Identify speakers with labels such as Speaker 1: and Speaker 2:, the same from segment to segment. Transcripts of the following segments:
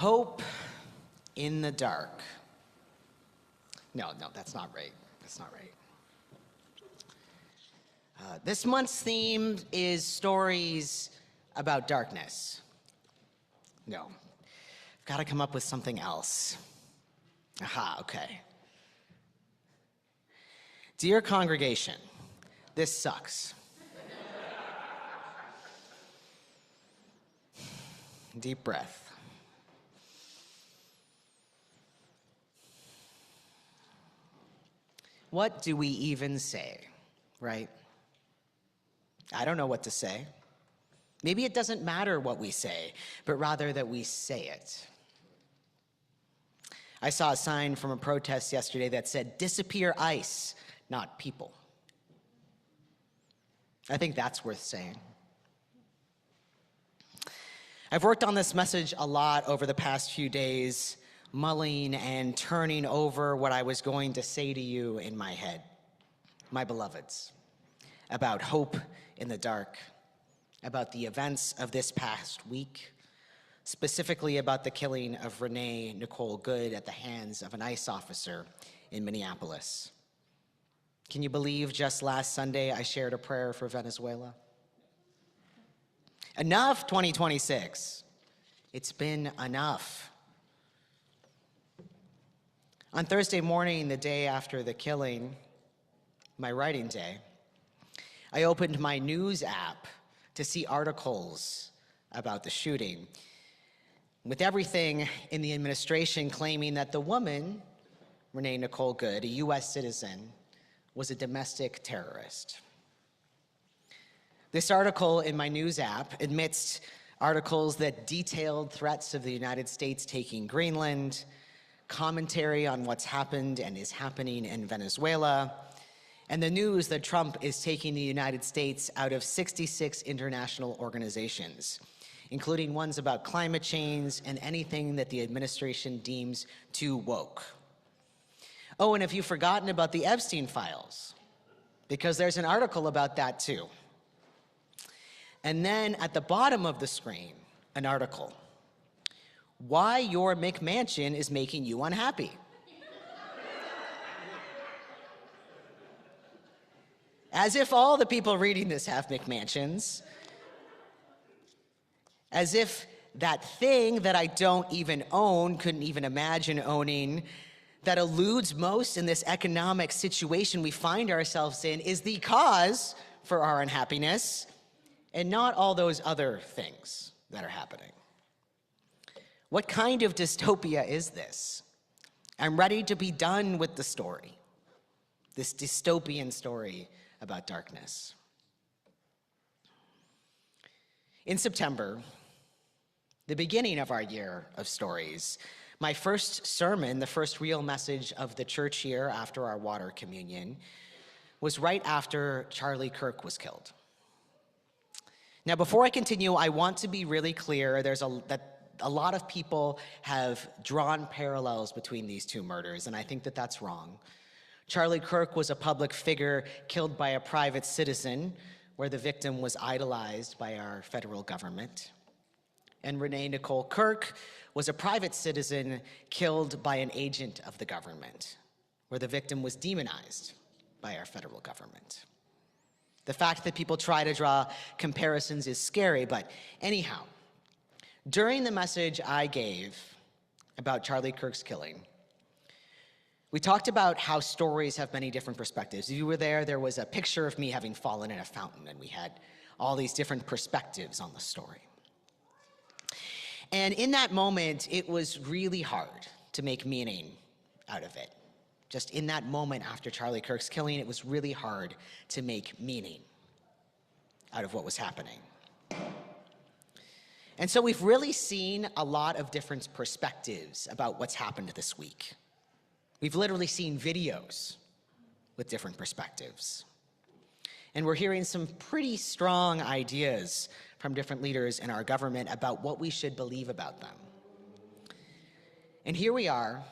Speaker 1: Hope in the dark. No, that's not right. That's not right. This month's theme is stories about darkness. No, I've got to come up with something else. Aha, okay. Dear congregation, this sucks. Deep breath. What do we even say, right? I don't know what to say. Maybe it doesn't matter what we say, but rather that we say it. I saw a sign from a protest yesterday that said, "Disappear ICE, not people." I think that's worth saying. I've worked on this message a lot over the past few days, mulling and turning over what I was going to say to you in my head, my beloveds, about hope in the dark, about the events of this past week, specifically about the killing of Renee Nicole Good at the hands of an ICE officer in Minneapolis. Can you believe just last Sunday I shared a prayer for Venezuela? Enough, 2026. It's been enough. On Thursday morning, the day after the killing, my writing day, I opened my news app to see articles about the shooting, with everything in the administration claiming that the woman, Renee Nicole Good, a U.S. citizen, was a domestic terrorist. This article in my news app, amidst articles that detailed threats of the United States taking Greenland, commentary on what's happened and is happening in Venezuela, and the news that Trump is taking the United States out of 66 international organizations, including ones about climate change and anything that the administration deems too woke. Oh, and have you forgotten about the Epstein files? Because there's an article about that too. And then at the bottom of the screen, an article. Why your McMansion is making you unhappy. As if all the people reading this have McMansions. As if that thing that I don't even own, couldn't even imagine owning, that eludes most in this economic situation we find ourselves in is the cause for our unhappiness, and not all those other things that are happening. What kind of dystopia is this? I'm ready to be done with the story, this dystopian story about darkness. In September, the beginning of our year of stories, my first sermon, the first real message of the church year after our water communion, was right after Charlie Kirk was killed. Now, before I continue, I want to be really clear that a lot of people have drawn parallels between these two murders, and I think that that's wrong. Charlie Kirk was a public figure killed by a private citizen, where the victim was idolized by our federal government. And Renee Nicole Kirk was a private citizen killed by an agent of the government, where the victim was demonized by our federal government. The fact that people try to draw comparisons is scary, but anyhow, during the message I gave about Charlie Kirk's killing, we talked about how stories have many different perspectives. If you were there was a picture of me having fallen in a fountain, and we had all these different perspectives on the story. And in that moment, it was really hard to make meaning out of it. Just in that moment after Charlie Kirk's killing, it was really hard to make meaning out of what was happening. And so we've really seen a lot of different perspectives about what's happened this week. We've literally seen videos with different perspectives. And we're hearing some pretty strong ideas from different leaders in our government about what we should believe about them. And here we are,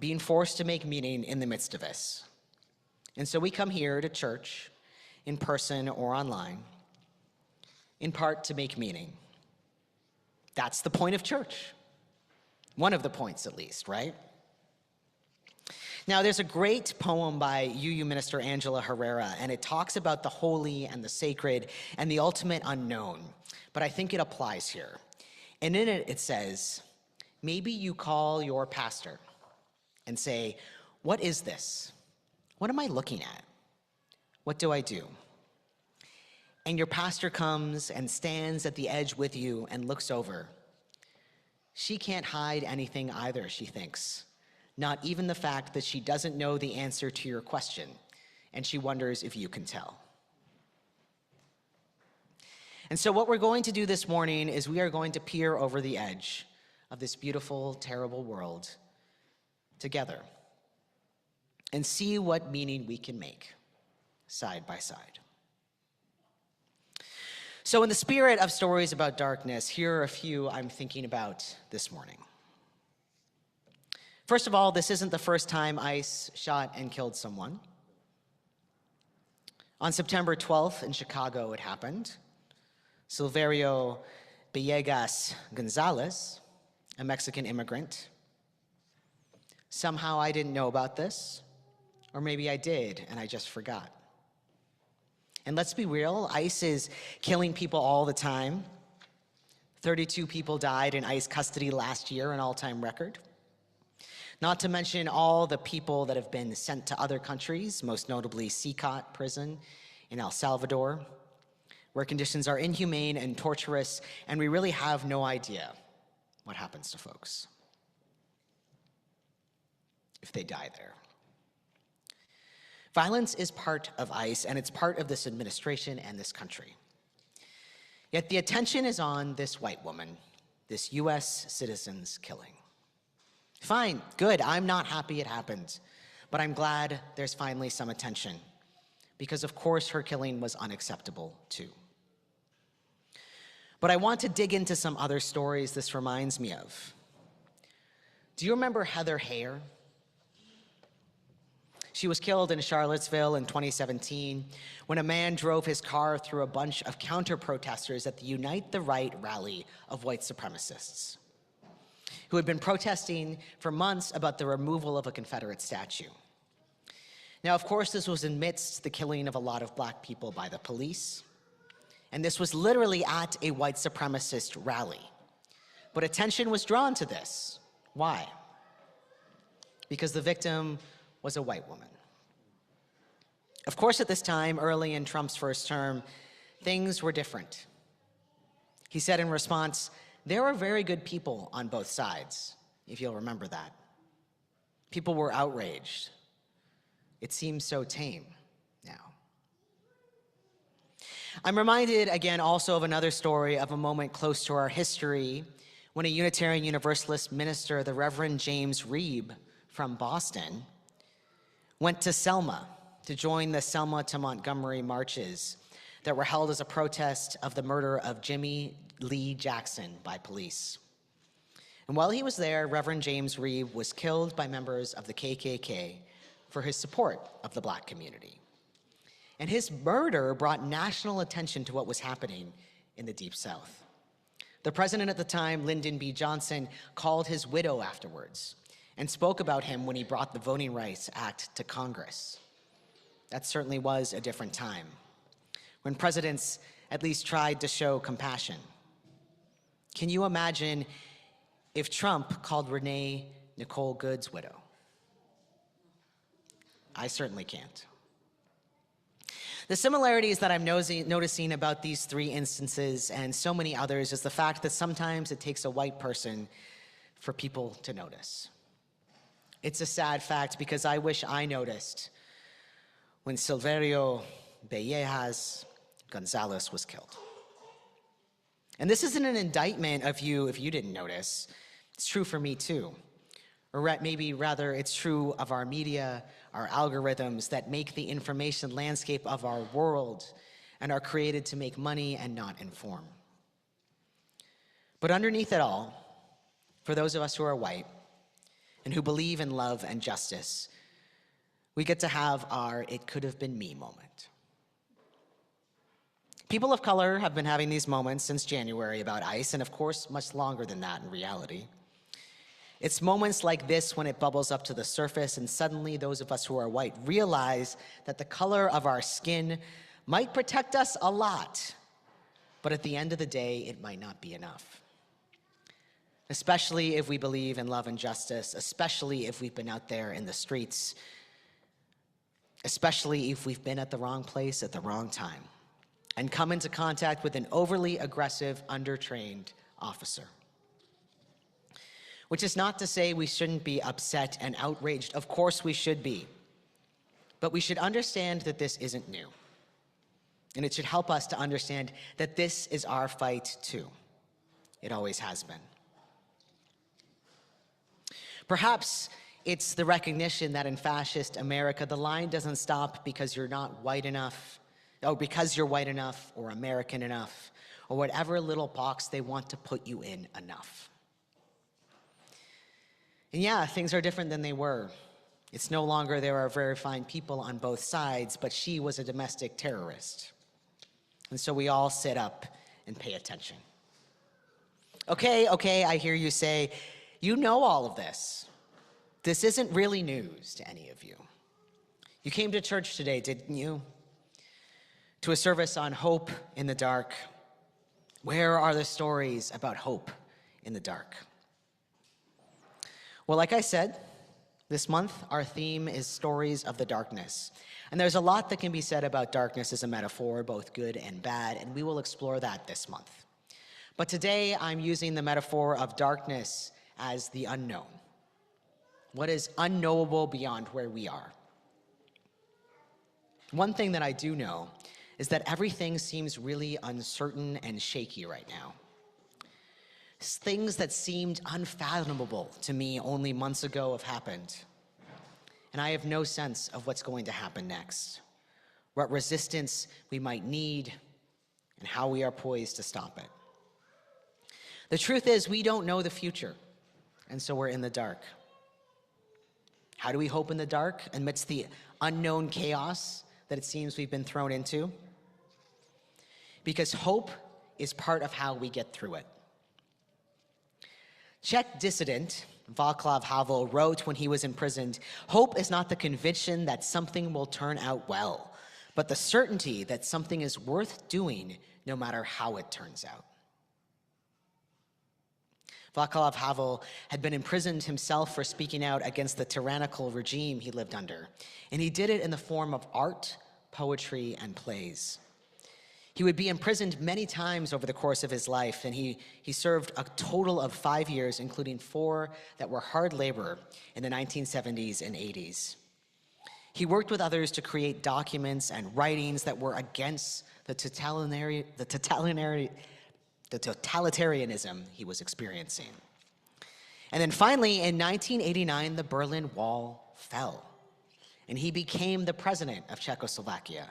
Speaker 1: being forced to make meaning in the midst of this. And so we come here to church, in person or online, in part to make meaning. That's the point of church. One of the points, at least, right? Now, there's a great poem by UU minister Angela Herrera, and it talks about the holy and the sacred and the ultimate unknown, but I think it applies here. And in it, it says, maybe you call your pastor and say, what is this? What am I looking at? What do I do? And your pastor comes and stands at the edge with you and looks over. She can't hide anything either, she thinks. Not even the fact that she doesn't know the answer to your question, and she wonders if you can tell. And so what we're going to do this morning is we are going to peer over the edge of this beautiful, terrible world together and see what meaning we can make side by side. So in the spirit of stories about darkness, here are a few I'm thinking about this morning. First of all, this isn't the first time ICE shot and killed someone. On September 12th in Chicago, it happened. Silverio Villegas Gonzalez, a Mexican immigrant. Somehow I didn't know about this, or maybe I did and I just forgot. And let's be real, ICE is killing people all the time. 32 people died in ICE custody last year, an all-time record. Not to mention all the people that have been sent to other countries, most notably CCOT prison in El Salvador, where conditions are inhumane and torturous, and we really have no idea what happens to folks if they die there. Violence is part of ICE, and it's part of this administration and this country. Yet the attention is on this white woman, this US citizen's killing. Fine, good, I'm not happy it happened, but I'm glad there's finally some attention, because of course her killing was unacceptable too. But I want to dig into some other stories this reminds me of. Do you remember Heather Heyer? She was killed in Charlottesville in 2017 when a man drove his car through a bunch of counter-protesters at the Unite the Right rally of white supremacists, who had been protesting for months about the removal of a Confederate statue. Now, of course, this was amidst the killing of a lot of black people by the police, and this was literally at a white supremacist rally. But attention was drawn to this. Why? Because the victim was a white woman. Of course, at this time, early in Trump's first term, things were different. He said in response, there are very good people on both sides, if you'll remember that. People were outraged. It seems so tame now. I'm reminded again also of another story of a moment close to our history when a Unitarian Universalist minister, the Reverend James Reeb from Boston, went to Selma to join the Selma to Montgomery marches that were held as a protest of the murder of Jimmy Lee Jackson by police. And while he was there, Reverend James Reeb was killed by members of the KKK for his support of the black community. And his murder brought national attention to what was happening in the Deep South. The president at the time, Lyndon B. Johnson, called his widow afterwards and spoke about him when he brought the Voting Rights Act to Congress. That certainly was a different time, when presidents at least tried to show compassion. Can you imagine if Trump called Renee Nicole Good's widow? I certainly can't. The similarities that I'm noticing about these three instances and so many others is the fact that sometimes it takes a white person for people to notice. It's a sad fact because I wish I noticed when Silverio Villegas Gonzalez was killed. And this isn't an indictment of you if you didn't notice. It's true for me too. Or maybe rather, it's true of our media, our algorithms that make the information landscape of our world and are created to make money and not inform. But underneath it all, for those of us who are white and who believe in love and justice, we get to have our "it could have been me" moment. People of color have been having these moments since January about ICE, and of course, much longer than that in reality. It's moments like this when it bubbles up to the surface, and suddenly those of us who are white realize that the color of our skin might protect us a lot, but at the end of the day, it might not be enough. Especially if we believe in love and justice, especially if we've been out there in the streets, especially if we've been at the wrong place at the wrong time and come into contact with an overly aggressive, undertrained officer. Which is not to say we shouldn't be upset and outraged. Of course we should be. But we should understand that this isn't new. And it should help us to understand that this is our fight too. It always has been. Perhaps it's the recognition that in fascist America, the line doesn't stop because you're not white enough, or because you're white enough, or American enough, or whatever little box they want to put you in enough. And yeah, things are different than they were. It's no longer there are very fine people on both sides, but she was a domestic terrorist. And so we all sit up and pay attention. Okay, I hear you say, you know all of this. This isn't really news to any of you. You came to church today, didn't you? To a service on hope in the dark. Where are the stories about hope in the dark? Well, like I said, this month our theme is stories of the darkness. And there's a lot that can be said about darkness as a metaphor, both good and bad, and we will explore that this month. But today I'm using the metaphor of darkness as the unknown. What is unknowable beyond where we are? One thing that I do know is that everything seems really uncertain and shaky right now. Things that seemed unfathomable to me only months ago have happened. And I have no sense of what's going to happen next, what resistance we might need, and how we are poised to stop it. The truth is, we don't know the future, and so we're in the dark. How do we hope in the dark amidst the unknown chaos that it seems we've been thrown into? Because hope is part of how we get through it. Czech dissident Václav Havel wrote when he was imprisoned, "Hope is not the conviction that something will turn out well, but the certainty that something is worth doing no matter how it turns out." Václav Havel had been imprisoned himself for speaking out against the tyrannical regime he lived under, and he did it in the form of art, poetry, and plays. He would be imprisoned many times over the course of his life, and he served a total of 5 years, including 4 that were hard labor in the 1970s and 80s. He worked with others to create documents and writings that were against the totalitarianism he was experiencing. And then finally, in 1989, the Berlin Wall fell, and he became the president of Czechoslovakia,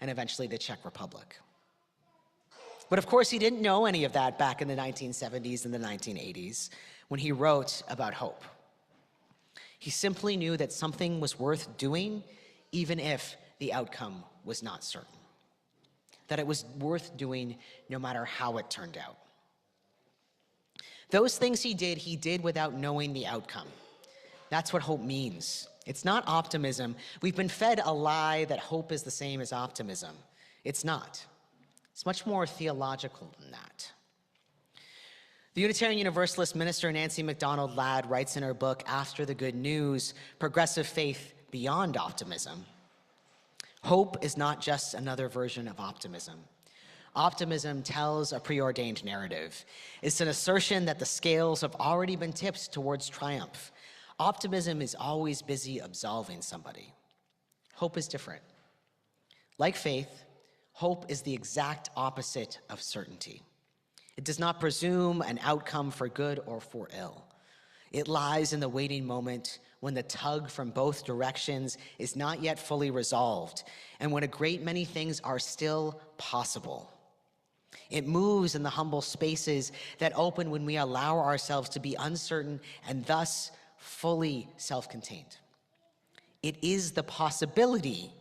Speaker 1: and eventually the Czech Republic. But of course, he didn't know any of that back in the 1970s and the 1980s when he wrote about hope. He simply knew that something was worth doing even if the outcome was not certain. That it was worth doing no matter how it turned out. Those things he did without knowing the outcome. That's what hope means. It's not optimism. We've been fed a lie that hope is the same as optimism. It's not. It's much more theological than that. The Unitarian Universalist minister Nancy MacDonald Ladd writes in her book, After the Good News, Progressive Faith Beyond Optimism. Hope is not just another version of optimism. Optimism tells a preordained narrative. It's an assertion that the scales have already been tipped towards triumph. Optimism is always busy absolving somebody. Hope is different. Like faith, hope is the exact opposite of certainty. It does not presume an outcome for good or for ill. It lies in the waiting moment when the tug from both directions is not yet fully resolved, and when a great many things are still possible. It moves in the humble spaces that open when we allow ourselves to be uncertain and thus fully self-contained. It is the possibility,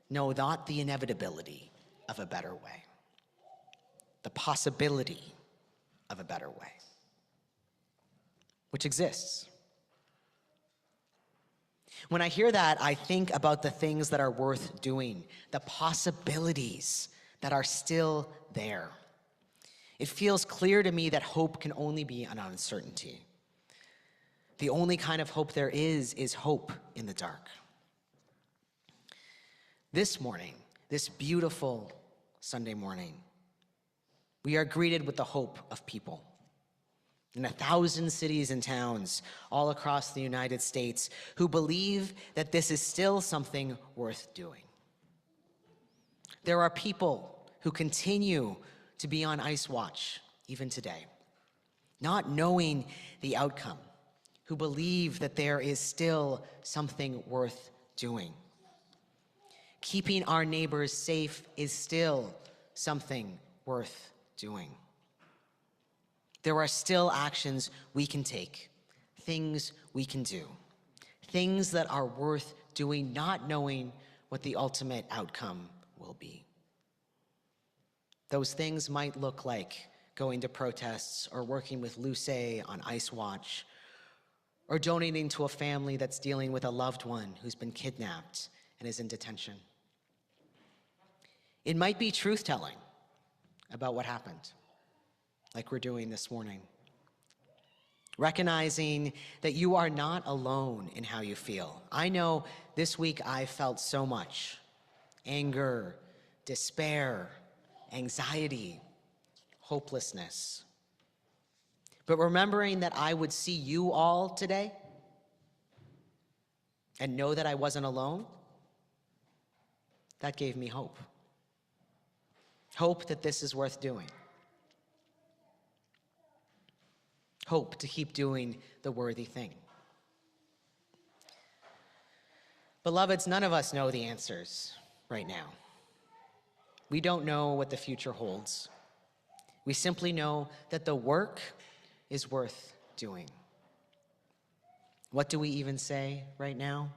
Speaker 1: no, not the inevitability, of a better way. The possibility of a better way. which exists. When I hear that, I think about the things that are worth doing, the possibilities that are still there. It feels clear to me that hope can only be an uncertainty. The only kind of hope there is hope in the dark. This morning, this beautiful Sunday morning, we are greeted with the hope of people. In 1,000 cities and towns all across the United States who believe that this is still something worth doing. There are people who continue to be on ice watch even today, not knowing the outcome, who believe that there is still something worth doing. Keeping our neighbors safe is still something worth doing. There are still actions we can take, things we can do, things that are worth doing, not knowing what the ultimate outcome will be. Those things might look like going to protests or working with Luce on Ice Watch or donating to a family that's dealing with a loved one who's been kidnapped and is in detention. It might be truth-telling about what happened, like we're doing this morning. Recognizing that you are not alone in how you feel. I know this week I felt so much. Anger, despair, anxiety, hopelessness. But remembering that I would see you all today and know that I wasn't alone, that gave me hope. Hope that this is worth doing. Hope to keep doing the worthy thing. Beloveds, none of us know the answers right now. We don't know what the future holds. We simply know that the work is worth doing. What do we even say right now?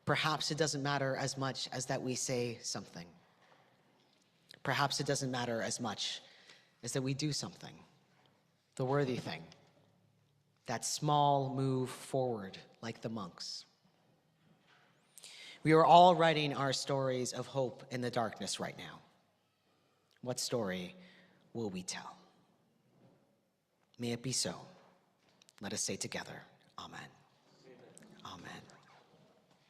Speaker 1: Perhaps it doesn't matter as much as that we say something. Perhaps it doesn't matter as much as that we do something. The worthy thing, that small move forward like the monks. We are all writing our stories of hope in the darkness right now. What story will we tell? May it be so. Let us say together, Amen.